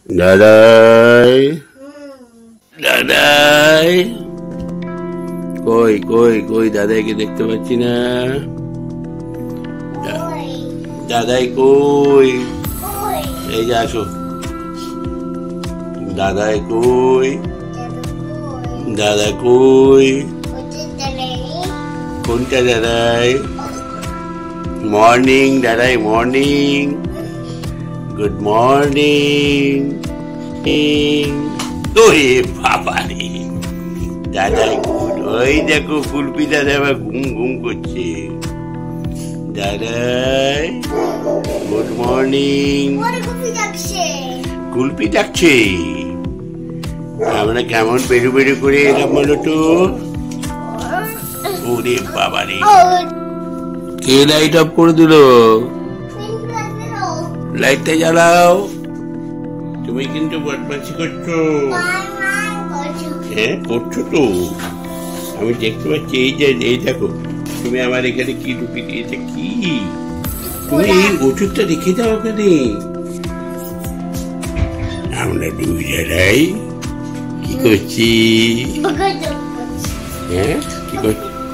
দাদাই দাদাই কই কই কই দাদাইকে দেখতে পাচ্ছি না। দাদাই কই? এই যে আসো। দাদাই কই? দাদা কই? কোনটা দাদাই? মর্নিং দাদাই, মর্নিং। Good morning. ওরে বাবা রে, দাদাই গুড। ওই দেখো কুলপি দাদা আবার ঘুম ঘুম করছে। দাদাই গুড মর্নিং। কুলপি ডাকছে। আমরা কেমন পেরু পেরু করে এলাম বলো তো? ওরে বাবা রে, কে লাইট অফ করে দিল? লাইটটা জ্বালাও। তুমি কিন্তু বদমাশি করছো। হ্যাঁ করছো তো, আমি দেখতে পাচ্ছি। এই যে এই দেখো, তুমি আমার এখানে কি ঢুকি দিয়েছে? কি তুমি এই ওষুধটা রেখে দাও ওখানে। আমরা দুই জায়গায় কি করছি? হ্যাঁ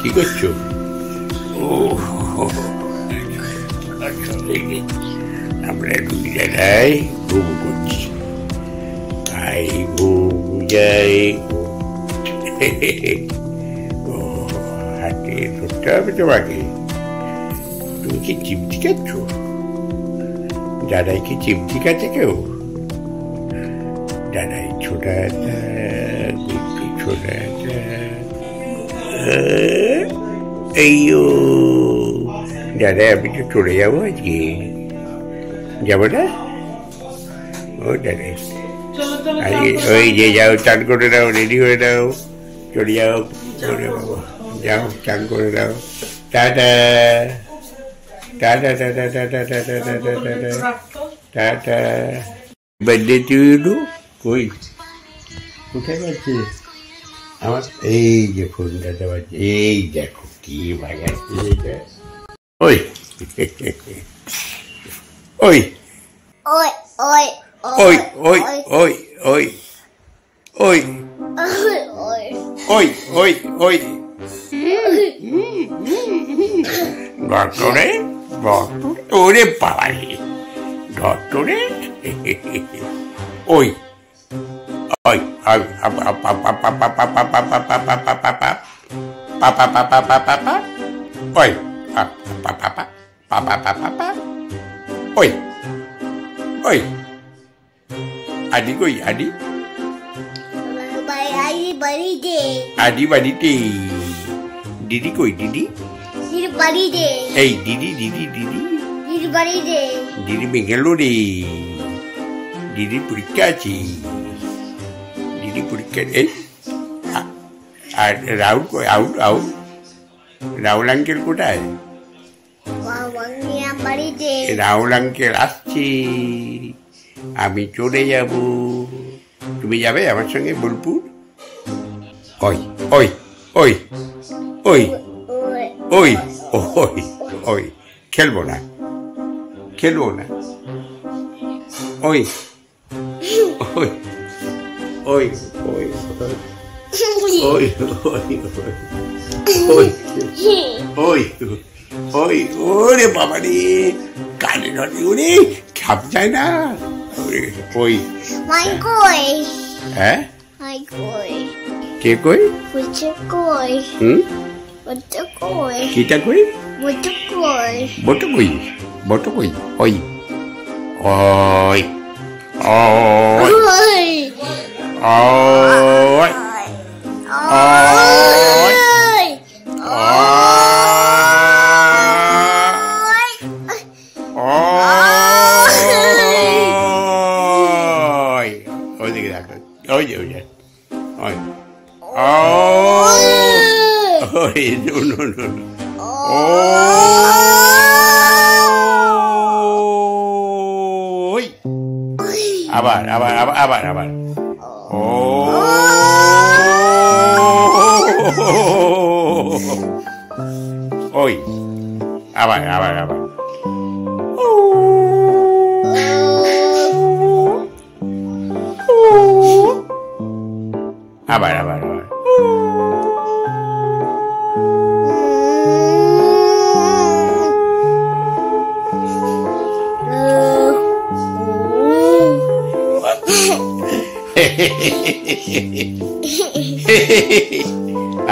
কি করছো? ও আমরা দুই জায়গায় ঘুম করছি। আই ঘুম যাই। ও হাতে ধরতে হবে তোমাকে। তুমি কি চিমটি খাচ্ছ? দাদাই কি চিমটি খাচ্ছে কেউ? দাদাই ছোটা ছোটা এই দাদা আমি তো চলে যাবো আজকে। যাবো না? ও দাদা ওই যে যাও, চান করে দাও, রেডি হয়ে দাও, চলে যাও। যাও চান করে দাও। টাটা টাটা টাটা টাটা টাটা টাটা টাটা টাটা। Birthday to you. কই কোথায় পাচ্ছি আমার? এই যে ফোনটা পাচ্ছি। এই দেখো কি বাজাচ্ছে। ওই ওই ওই ওই ওই ওই ওই ওই ওই ওই ওই ওই ডক্টরে ওরে বাবারে, ডক্টরে ওই ওই ওই ওই আদি কই? আদি আদি বাড়িতে। দিদি কই? দিদি এই দিদি দিদি দিদি দিদি বেঙ্গালোরে। দিদির পরীক্ষা আছে। দিদি পরীক্ষা। এই আর রাহুল কই? রাহুল আঙ্কেল কোথায়? রাহুল আঙ্কেল আসছে, আমি চলে যাব। তুমি যাবে আমার সঙ্গে বোলপুর? ওই ওই ওই ওই ওই ওই ওই খেলবো না, খেলবো না। ওই ওই ওই ওই ওই ওই ওই ওই ওরে বাবা রে, কানে নদী ওরে খাপ যায় না। ওই হ্যাঁ কে কই? কিটা কই? বটো কই? বটো কই? ওই ওই ওই ওই ওইদিকে রাখ। ওই যে ওই যে ওই ওই ওই আবার আবার আবার আবার আবার ও ওই আবার আবার আবার আবার আবার আবার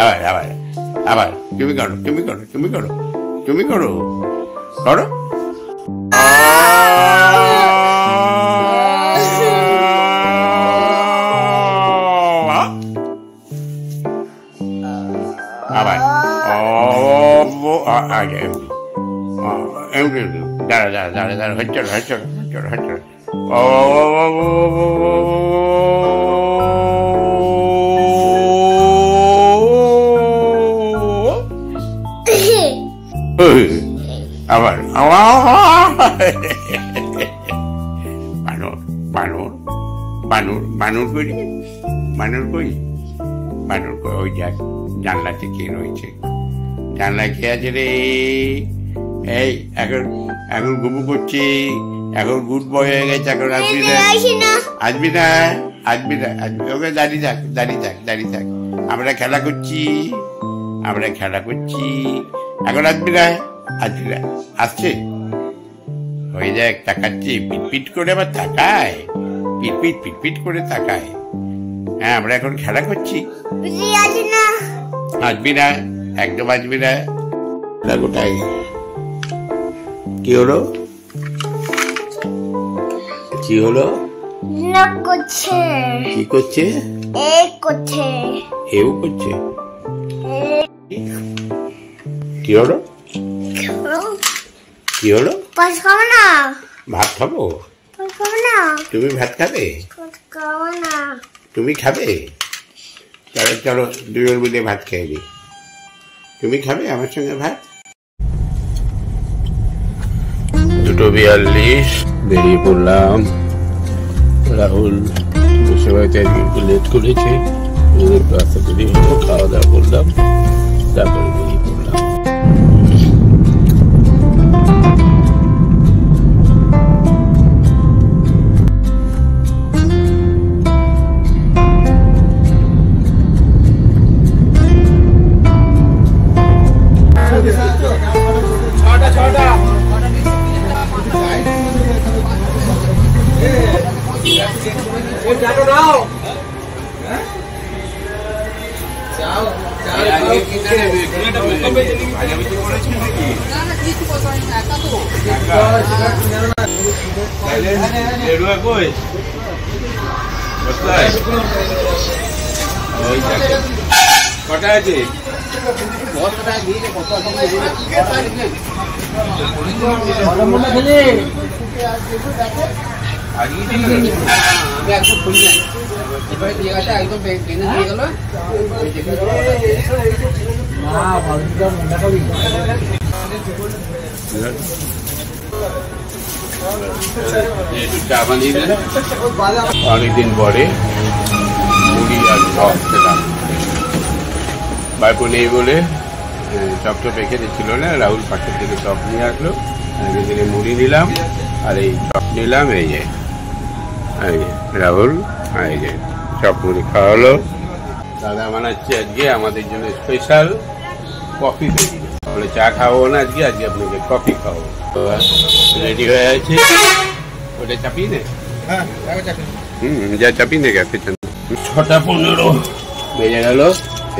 আবার আবার আবার তুমি করো তুমি করো তুমি করো তুমি করো করো আবার আগে এমনি দাঁড়া দাঁড়া দাঁড়া দাঁড়া হচ্ছে হচ্ছে হচ্ছে হচ্ছে ও আবার বানর বানর বানর বানর কই বানর কই বানর কই ওই যাক জানলাতে কে রয়েছে জানলা কে আছে রে এই এখন এখন গুবু করছি এখন গুড বয় হয়ে গেছে এখন আসবি না আসবি না আসবি না আসবি ওকে দাঁড়িয়ে থাক দাঁড়িয়ে থাক দাঁড়িয়ে থাক আমরা খেলা করছি আমরা খেলা করছি এখন আসবি না আসবি না আসছে হয়ে যায় তাকাচ্ছি পিটপিট করে আবার তাকায় পিটপিট পিটপিট করে তাকায় হ্যাঁ আমরা এখন খেলা করছি আসবি না একদম আসবি না কোথায় কি হলো কি হলো কি করছে এও করছে কি হলো কি হলো ভাত খাবো তুমি ভাত খাবে তুমি খাবে চলো চলো দুজন মিলে ভাত খেয়ে নি তুমি খাবে আমার সঙ্গে ভাত 2:42 বেরিয়ে পড়লাম রাহুল বসে বাড়িতে একটু লেট করেছে একটু আস্তে দেরি হলো খাওয়া দাওয়া করলাম তারপরে বেরিয়ে পড়লাম কটা আছে অনেকদিন পরে মুড়ি আর চপ খেলাম বাইপো নেই বলে চপটা পেকে দিচ্ছিল না রাহুল পাশের থেকে চপ নিয়ে আসলো এদিকে মুড়ি নিলাম আর এই চপ নিলাম এই যে রাহুল এই যে চপ মুড়ি খাওয়া হলো দাদা বানাচ্ছে আজকে আমাদের জন্য স্পেশাল কফি তৈরি বলে চা খাওয়াবো না আজকে আজকে আপনাকে কফি খাওয়াবো রেডি হয়ে আছে ওটা চাপিয়ে নে যা চাপিয়ে নে গেছে 6:15 বেজে গেল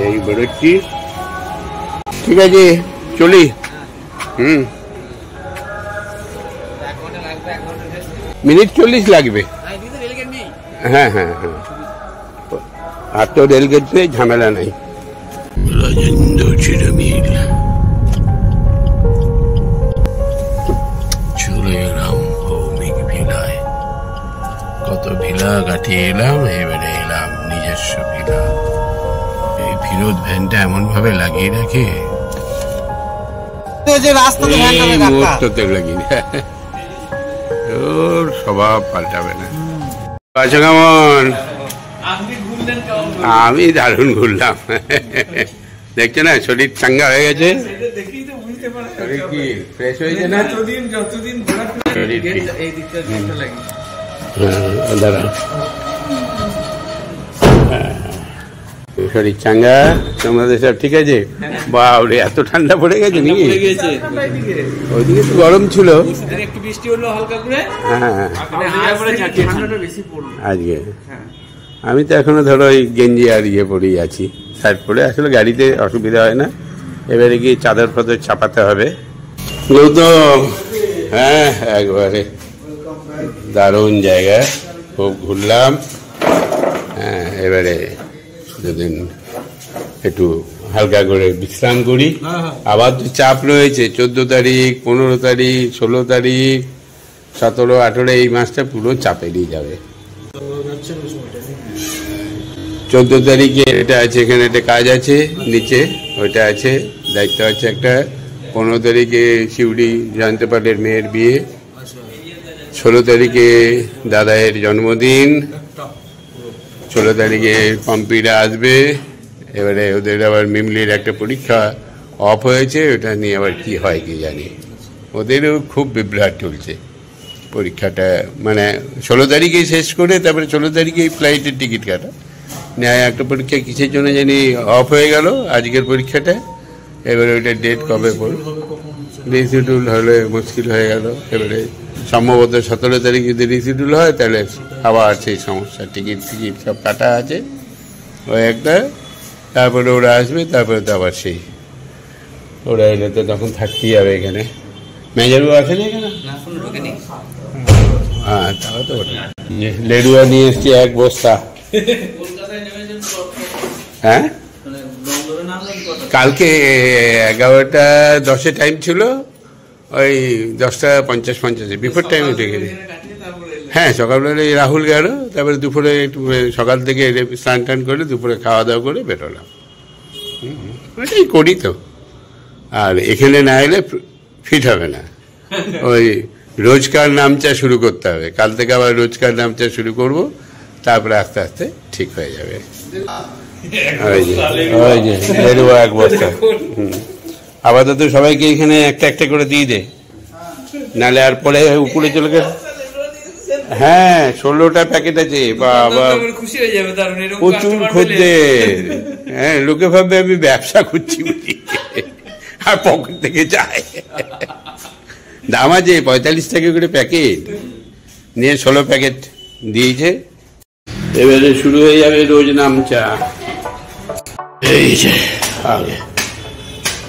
এই বেরোচ্ছি ঠিক আছে চলি মিনিট 40 লাগবে হ্যাঁ হ্যাঁ হ্যাঁ আর তো রেলগেট পেয়ে ঝামেলা নাই রাজেন্দ্র চিরমিল চলে এলাম ভৌমিক ভিলায় কত ভিলা কাটিয়ে এলাম এবারে এলাম নিজস্ব ভিলা এই ফিরোজ ভ্যানটা এমন ভাবে লাগিয়ে রাখে মুহূর্ততে লাগিয়ে ওর স্বভাব পাল্টাবে না আচ্ছা কেমন আমি দারুণ ঘুরলাম দেখছো না শরীর চাঙ্গা হয়ে গেছে শরীর কি ফ্রেশ হয়েছে না শরীর দাঁড়া শরীর চাঙ্গা, তোমাদের সব ঠিক আছে? বাবরে, এত ঠান্ডা পড়ে গেছে নাকি? ওইদিকে তো গরম ছিল, একটু বৃষ্টি হলো হালকা করে। হ্যাঁ আজকে হ্যাঁ। আমি তো এখনো ধরো ওই গেঞ্জি আর ইয়ে পরেই আছি, শার্ট পরে। আসলে গাড়িতে অসুবিধা হয় না, এবারে কি চাদর ফাদর চাপাতে হবে। গৌতম, হ্যাঁ একবারে দারুণ জায়গা, খুব ঘুরলাম। হ্যাঁ, এবারে দুদিন একটু হালকা করে বিশ্রাম করি। আবার তো চাপ রয়েছে, 14 তারিখ, 15 তারিখ, 16 তারিখ, 17, 18 এই মাসটা পুরো চাপেরই যাবে। 14 তারিখে এটা আছে, এখানে একটা কাজ আছে নিচে, ওইটা আছে, দায়িত্ব আছে একটা। 15 তারিখে শিউড়ি জয়ন্তপালের মেয়ের বিয়ে। 16 তারিখে দাদায়ের জন্মদিন। 16 তারিখে পম্পিরা আসবে। এবারে ওদের আবার মিমলির একটা পরীক্ষা অফ হয়েছে, ওটা নিয়ে আবার কি হয় কি জানি। ওদেরও খুব বিভ্রাট চলছে পরীক্ষাটা, মানে 16 তারিখেই শেষ করে তারপরে 16 তারিখেই ফ্লাইটের টিকিট কাটা। নেয় একটা পরীক্ষা কিসের জন্য জানি অফ হয়ে গেল আজকের পরীক্ষাটা। এবারে ওইটা ডেট কবে পড়ল, রিশিডিউল হলে মুশকিল হয়ে গেল। এবারে সম্ভবত 17 তারিখ যদি রিশিডিউল হয় তাহলে আবার সেই সমস্যা, টিকিট সব কাটা আছে ওই একটা। তারপরে ওরা আসবে, তারপরে তো আবার সেই ওরা এলে তো তখন থাকতেই হবে এখানে। মেজারু আছে না এখানে? হ্যাঁ, তাও তো লেডুয়া নিয়ে এসছি 1 বস্তা। হ্যাঁ, কালকে 11:10 টাইম ছিল, ওই 10:50 বিফোর টাইম উঠে গেছে। হ্যাঁ, সকালবেলা রাহুল গেল, তারপরে দুপুরে একটু সকাল থেকে স্নান টান করে দুপুরে খাওয়া দাওয়া করে বেরোলাম। ওইটাই করি তো। আর এখানে না এলে ফিট হবে না, ওই রোজকার নামচা শুরু করতে হবে। কাল থেকে আবার রোজকার নামচা শুরু করব, তারপরে আস্তে আস্তে ঠিক হয়ে যাবে। ওই যে 1 বস্তা। আপাতত সবাইকে এখানে একটা একটা করে দিয়ে দে, নাহলে আর পরে উপরে চলে গেল। হ্যাঁ, 16টা প্যাকেট আছে। বাবা, প্রচুর খদ্দের। হ্যাঁ, লোকে ভাববে আমি ব্যবসা করছি বুঝি, আর পকেট থেকে যায়। দাম আছে 45 টাকা করে প্যাকেট, নিয়ে 16 প্যাকেট দিয়েছে। এবারে শুরু হয়ে যাবে রোজ নামচা। এই যে আগে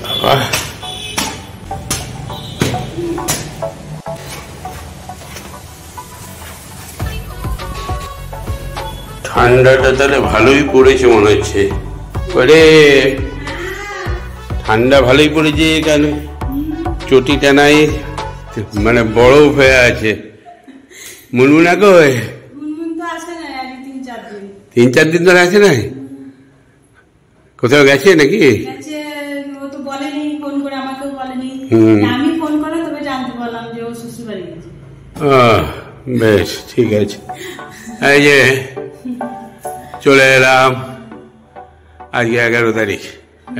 বাবা, ঠান্ডাটা তাহলে ভালোই পড়েছে মনে হচ্ছে। ওরে, ঠান্ডা ভালোই পড়েছে, কেন চটিটা নাই, মানে বরফ হয়ে আছে। মুনমুনা কই? 3-4 দিন ধরে আছে না? কোথাও গেছে নাকি? বেশ ঠিক আছে। এই যে চলে এলাম, আজকে 11 তারিখ,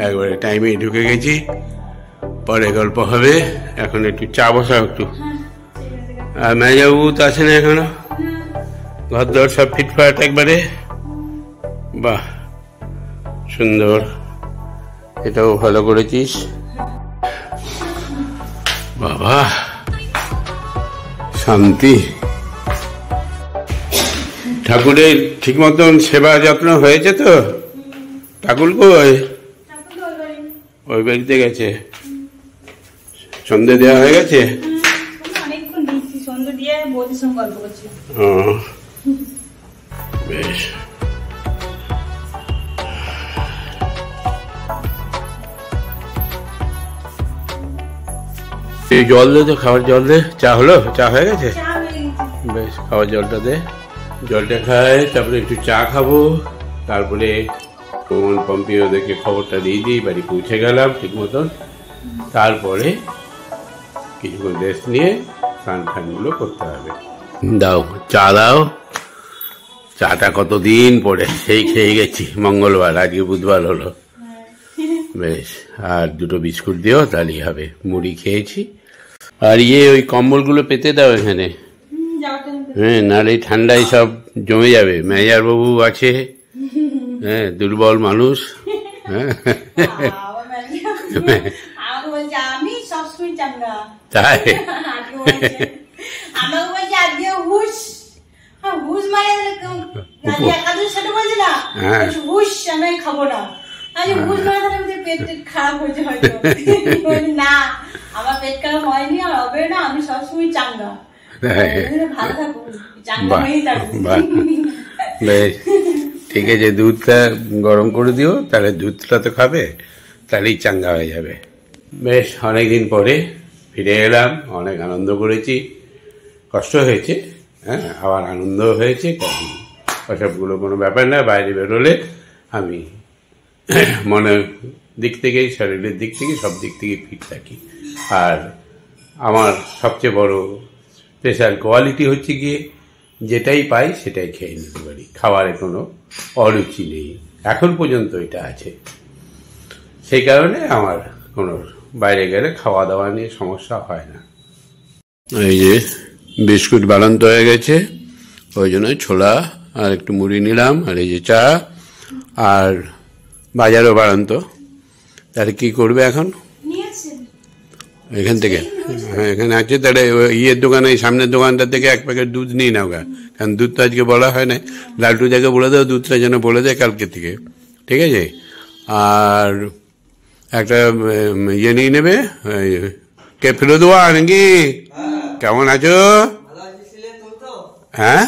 একবারে টাইমে ঢুকে গেছি। পরে গল্প হবে, এখন একটু চা বসাও একটু। আর মেজাবু তো আছে না এখনো? ঘর দর সব ফিটফাট একবারে? বাহ, সুন্দর, এটাও ভালো করেছিস বাবা, শান্তি। ঠাকুরের ঠিক মতন সেবা যত্ন হয়েছে তো? ঠাকুর কই? ওই বাড়িতে গেছে। সন্ধে দেওয়া হয়ে গেছে? বেশ, এই জল দে তো, খাওয়ার জল দে। চা হলো? চা হয়ে গেছে? বেশ, খাওয়ার জলটা দে। জলটা খাই, তারপরে একটু চা খাবো, তারপরে পম্পি ওদেরকে খবরটা দিয়ে দিই, বাড়ি পৌঁছে গেলাম ঠিক মতন। তারপরে কিছুক্ষণ রেস্ট নিয়ে স্নান টানগুলো করতে হবে। দাও চা দাও। চাটা কতদিন পরে সেই খেয়ে গেছি, মঙ্গলবার, আজকে বুধবার হলো। বেশ, আর 2টো বিস্কুট দিও, তাহলেই হবে। মুড়ি খেয়েছি। আর ওই কম্বলগুলো পেতে দাও এখানে। হ্যাঁ, নাহলে ঠান্ডায় সব জমে যাবে। ম্যানেজার বাবু আছে, হ্যাঁ, দুর্বল মানুষ। হ্যাঁ, আমাকে বলছে আমি সবসময় চাঙ্গা। তাই আমাকে বলছে আজকে হুশ, হুশ মানে একাদশ সাথে বলছে না, হুশ আমি খাবো না। আজ হুশ মানে আমাদের পেট খারাপ হয়েছে হয়তো। না, আমার পেট খারাপ হয়নি আর হবে না, আমি সবসময় চাঙ্গা। ভালো থাকো, চাঙ্গা হয়েই থাকো। বেশ, ঠিক আছে, দুধটা গরম করে দিও, তাহলে দুধটা তো খাবে, তাহলেই চাঙ্গা হয়ে যাবে। বেশ, অনেকদিন পরে ফিরে এলাম, অনেক আনন্দ করেছি, কষ্ট হয়েছে, হ্যাঁ, আবার আনন্দ হয়েছে। কারণ ওসবগুলো কোনো ব্যাপার না, বাইরে বেরোলে আমি মনের দিক থেকে, শরীরের দিক থেকে, সব দিক থেকে ফিট থাকি। আর আমার সবচেয়ে বড় স্পেশাল কোয়ালিটি হচ্ছে গিয়ে যেটাই পাই সেটাই খেয়ে নিতে পারি, খাবারে কোনো অরুচি নেই, এখন পর্যন্ত এটা আছে। সেই কারণে আমার কোনো বাইরে গেলে খাওয়া দাওয়া নিয়ে সমস্যা হয় না। এই যে বিস্কুট বানান্ত হয়ে গেছে, ওই জন্য ছোলা আর একটু মুড়ি নিলাম, আর এই যে চা, আর বাজারও বানান্ত। তাহলে কি করবে এখন? এখান থেকে, হ্যাঁ, এখানে আছে, তাহলে ইয়ের দোকানে, সামনের দোকানটা থেকে এক প্যাকেট দুধ নিয়ে নাও গা, কারণ দুধ তো আজকে বলা হয় না। লালটু জায়গায় বলে দাও দুধটা যেন বলে দেয় কালকে থেকে, ঠিক আছে? আর একটা ইয়ে নিয়ে নেবে, কে ফেলে দেওয়া নাকি? কেমন আছো? হ্যাঁ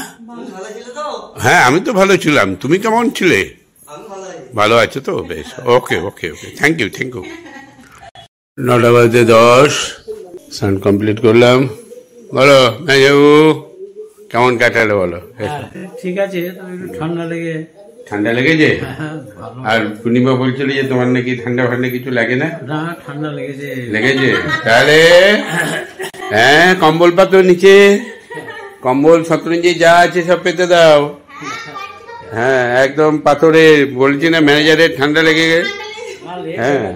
হ্যাঁ, আমি তো ভালো ছিলাম, তুমি কেমন ছিলে? ভালো আছো তো? বেশ, ওকে ওকে ওকে, থ্যাংক ইউ থ্যাংক ইউ। 9:10 স্নান কমপ্লিট করলাম। বলো মেজবাবু, কেমন কাটালে বলো? ঠিক আছে, ঠান্ডা লেগে। ঠান্ডা লেগেছে? আর পূর্ণিমা বলছিল যে তোমার নাকি ঠান্ডা ফান্ডা কিছু লাগে না? না, ঠান্ডা লেগেছে। লেগেছে? তাহলে হ্যাঁ, কম্বল পাতো নিচে, কম্বল শতরঞ্জি যা আছে সব পেতে দাও। হ্যাঁ, একদম পাথরে, বলছি না ম্যানেজারের ঠান্ডা লেগে গেছে। হ্যাঁ,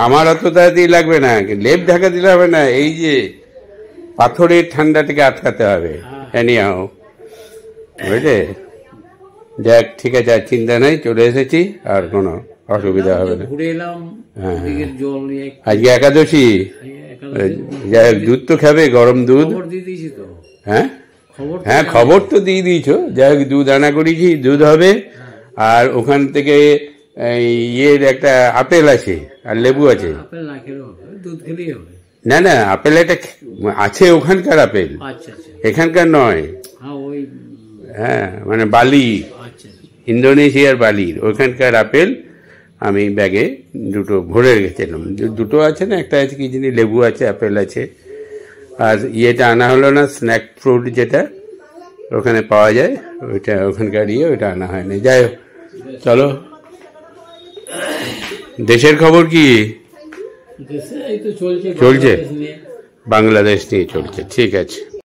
আমার অত তাড়াতাড়ি লাগবে না, লেপ ঢাকা দিলে হবে না, এই যে পাথরের ঠান্ডাটাকে আটকাতে হবে। এনিহাও, বুঝলে? যাক, ঠিক আছে, আর চিন্তা নাই, চলে এসেছি, আর কোনো অসুবিধা হবে না। ঘুরে এলাম। হ্যাঁ, জল নিয়ে। আজকে একাদশী, যাই হোক, দুধ তো খাবে, গরম দুধ। হ্যাঁ হ্যাঁ, খবর তো দিয়ে দিয়েছো। যাই হোক, দুধ আনা করেছি, দুধ হবে। আর ওখান থেকে ইয়ের একটা আপেল আছে আর লেবু আছে। না না, আপেল একটা আছে, ওখানকার আপেল, এখানকার নয়। হ্যাঁ, মানে বালি, ইন্দোনেশিয়ার বালির ওখানকার আপেল আমি ব্যাগে দুটো ভরে রেখেছিলাম। দুটো আছে না, একটা আছে কি জানি, লেবু আছে, আপেল আছে। আর ইয়েটা আনা হলো না, স্ন্যাক ফ্রুট যেটা ওখানে পাওয়া যায়, ওইটা ওখানকার ইয়ে, ওইটা আনা হয়নি। যাই হোক, চলো। দেশের খবর কি? চলছে, বাংলাদেশ নিয়ে চলছে, ঠিক আছে।